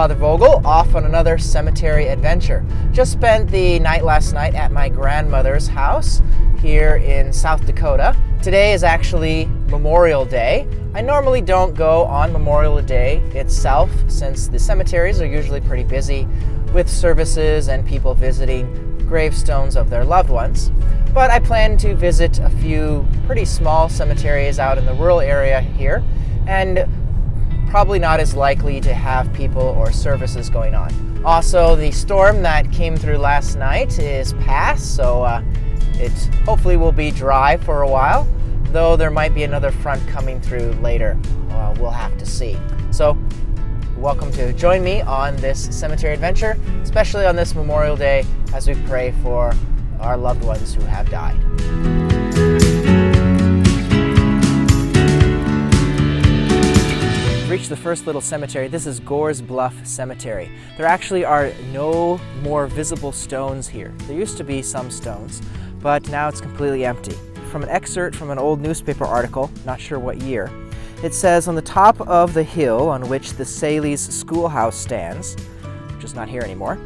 Father Vogel, off on another cemetery adventure. Just spent the night last night at my grandmother's house here in South Dakota. Today is actually Memorial Day. I normally don't go on Memorial Day itself since the cemeteries are usually pretty busy with services and people visiting gravestones of their loved ones. But I plan to visit a few pretty small cemeteries out in the rural area here, and probably not as likely to have people or services going on. Also, the storm that came through last night is past, so it hopefully will be dry for a while, though there might be another front coming through later. We'll have to see. So, welcome to join me on this cemetery adventure, especially on this Memorial Day as we pray for our loved ones who have died. Reached the first little cemetery. This is Gores Bluff Cemetery. There actually are no more visible stones here. There used to be some stones, but now it's completely empty. From an excerpt from an old newspaper article, not sure what year, it says, on the top of the hill on which the Saley's schoolhouse stands, which is not here anymore,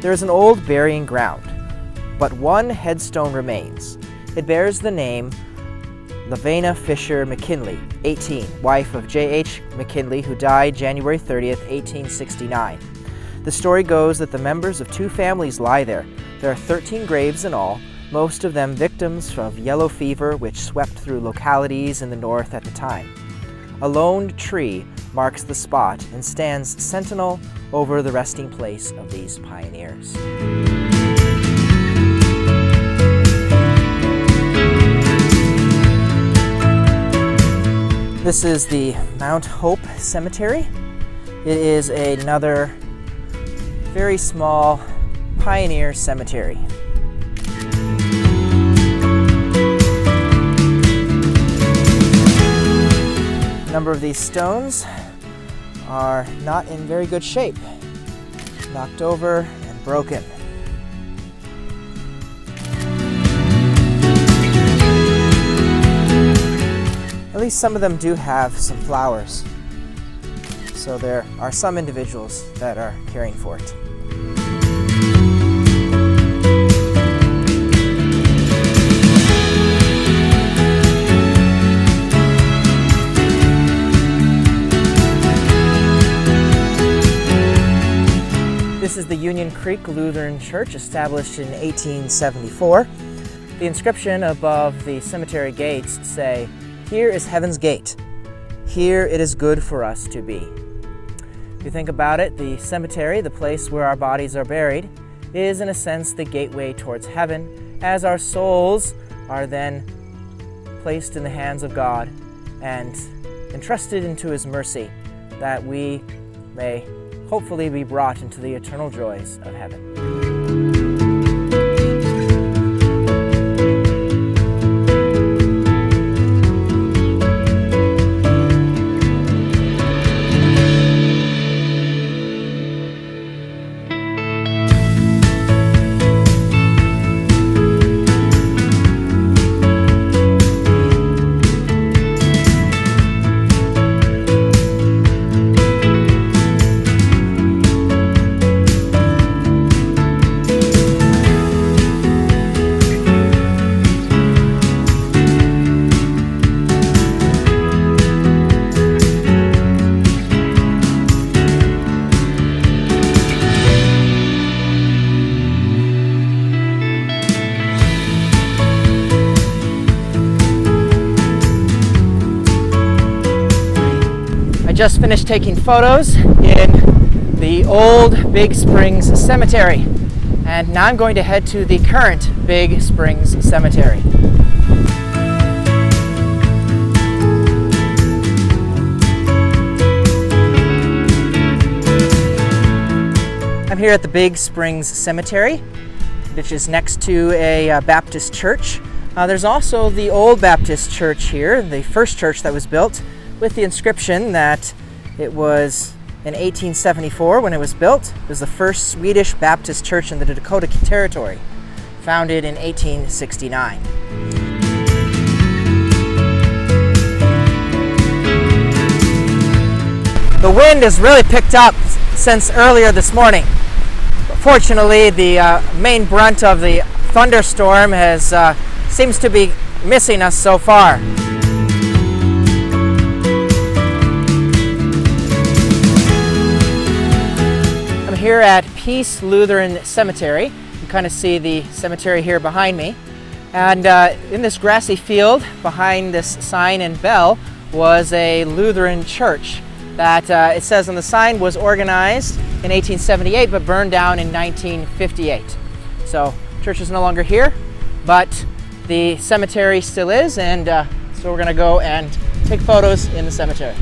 there is an old burying ground, but one headstone remains. It bears the name Lavena Fisher McKinley, 18, wife of J.H. McKinley, who died January 30th, 1869. The story goes that the members of two families lie there. There are 13 graves in all, most of them victims of yellow fever which swept through localities in the north at the time. A lone tree marks the spot and stands sentinel over the resting place of these pioneers. This is the Mount Hope Cemetery. It is another very small pioneer cemetery. A number of these stones are not in very good shape, knocked over and broken. At least some of them do have some flowers, so there are some individuals that are caring for it. This is the Union Creek Lutheran Church, established in 1874. The inscription above the cemetery gates say, "Here is heaven's gate. Here it is good for us to be." If you think about it, the cemetery, the place where our bodies are buried, is in a sense the gateway towards heaven, as our souls are then placed in the hands of God and entrusted into His mercy, that we may hopefully be brought into the eternal joys of heaven. Just finished taking photos in the old Big Springs Cemetery, and now I'm going to head to the current Big Springs Cemetery. I'm here at the Big Springs Cemetery, which is next to a Baptist church. There's also the old Baptist church here, the first church that was built, with the inscription that it was in 1874 when it was built. It was the first Swedish Baptist church in the Dakota Territory, founded in 1869. The wind has really picked up since earlier this morning. But fortunately, the main brunt of the thunderstorm seems to be missing us so far. I'm here at Peace Lutheran Cemetery. You can kind of see the cemetery here behind me. And in this grassy field behind this sign and bell was a Lutheran church that it says on the sign was organized in 1878 but burned down in 1958. So church is no longer here, but the cemetery still is, and so we're going to go and take photos in the cemetery.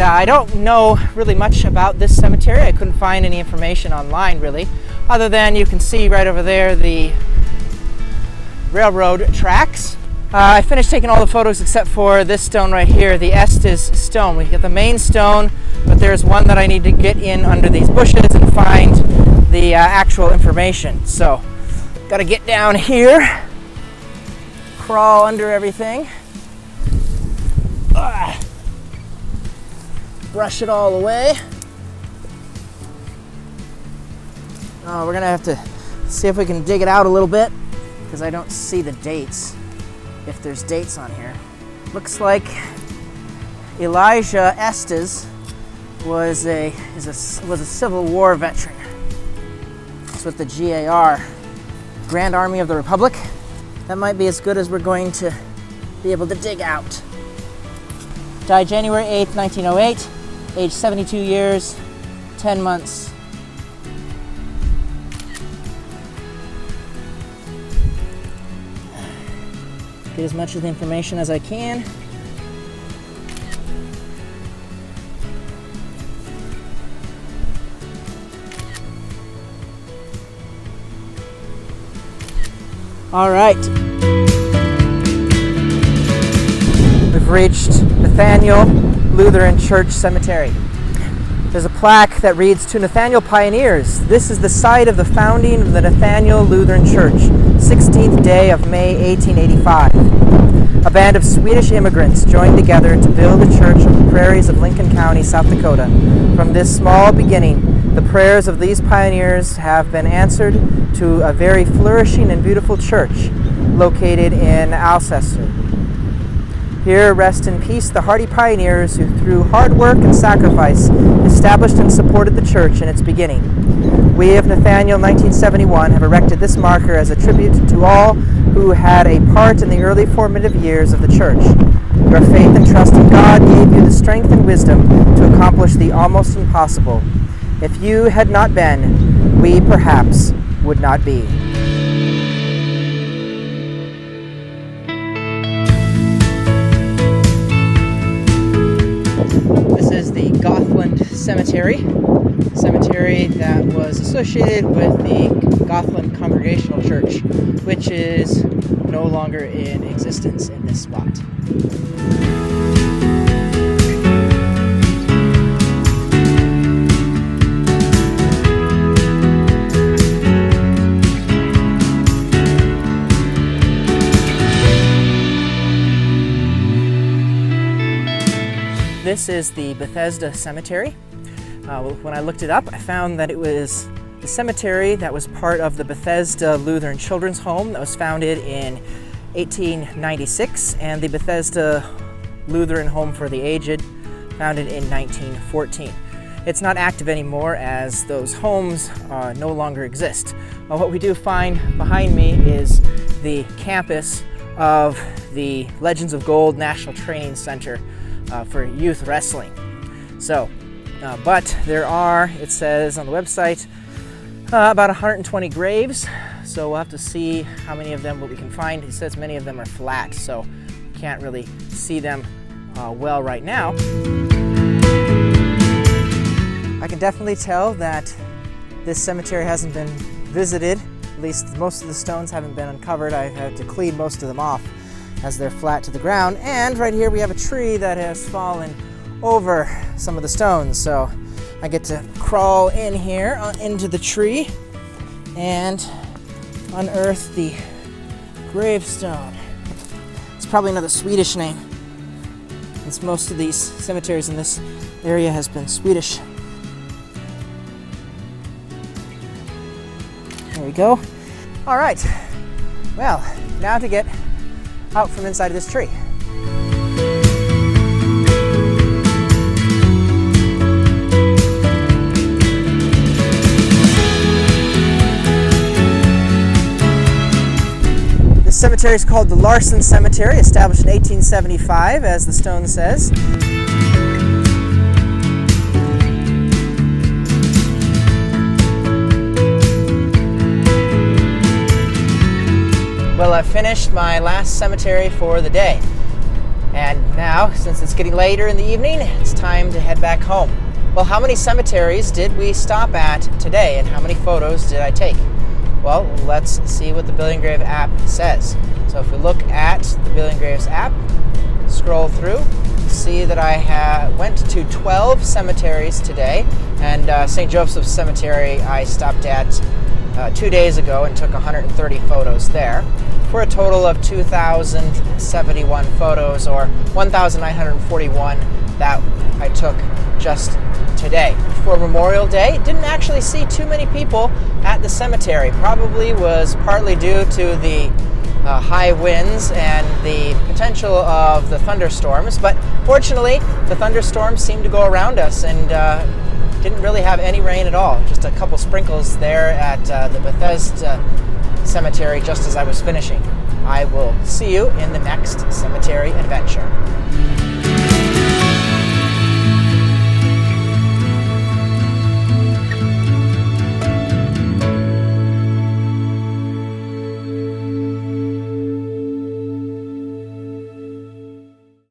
I don't know really much about this cemetery. I couldn't find any information online really, other than you can see right over there the railroad tracks. I finished taking all the photos except for this stone right here, the Estes stone. We get the main stone, but there's one that I need to get in under these bushes and find the actual information. So, got to get down here, crawl under everything. Brush it all away. Oh, we're gonna have to see if we can dig it out a little bit because I don't see the dates, if there's dates on here. Looks like Elijah Estes was a Civil War veteran. It's with the GAR, Grand Army of the Republic. That might be as good as we're going to be able to dig out. Died January 8th, 1908. Age 72 years, 10 months. Get as much of the information as I can. All right. We've reached Nathanael Lutheran Church Cemetery. There's a plaque that reads, "To Nathanael Pioneers, this is the site of the founding of the Nathanael Lutheran Church, 16th day of May 1885. A band of Swedish immigrants joined together to build a church on the prairies of Lincoln County, South Dakota. From this small beginning, the prayers of these pioneers have been answered to a very flourishing and beautiful church located in Alcester. Here rest in peace the hardy pioneers who through hard work and sacrifice established and supported the church in its beginning. We of Nathanael 1971 have erected this marker as a tribute to all who had a part in the early formative years of the church. Your faith and trust in God gave you the strength and wisdom to accomplish the almost impossible. If you had not been, we perhaps would not be." This is the Gothland Cemetery. cemetery that was associated with the Gothland Congregational Church, which is no longer in existence in this spot. This is the Bethesda Cemetery. When I looked it up, I found that it was the cemetery that was part of the Bethesda Lutheran Children's Home that was founded in 1896, and the Bethesda Lutheran Home for the Aged, founded in 1914. It's not active anymore as those homes no longer exist. What we do find behind me is the campus of the Legends of Gold National Training Center for youth wrestling. So, but there are, it says on the website, about 120 graves. So we'll have to see how many of them we can find. It says many of them are flat, so you can't really see them well right now. I can definitely tell that this cemetery hasn't been visited. At least most of the stones haven't been uncovered. I've had to clean most of them off as they're flat to the ground. And right here we have a tree that has fallen over some of the stones. So I get to crawl in here into the tree and unearth the gravestone. It's probably another Swedish name, since most of these cemeteries in this area has been Swedish. There we go. All right, well, now to get out from inside of this tree. This cemetery is called the Larsen Cemetery, established in 1875, as the stone says. Well, I've finished my last cemetery for the day. And now, since it's getting later in the evening, it's time to head back home. Well, how many cemeteries did we stop at today, and how many photos did I take? Well, let's see what the Billion Grave app says. So if we look at the Billion Graves app, scroll through, see that I went to 12 cemeteries today, and St. Joseph's Cemetery I stopped at 2 days ago and took 130 photos there, for a total of 2,071 photos, or 1,941 that I took just today. For Memorial Day, didn't actually see too many people at the cemetery. Probably was partly due to the high winds and the potential of the thunderstorms, but fortunately the thunderstorms seemed to go around us and didn't really have any rain at all. Just a couple sprinkles there at the Bethesda Cemetery just as I was finishing. I will see you in the next cemetery adventure.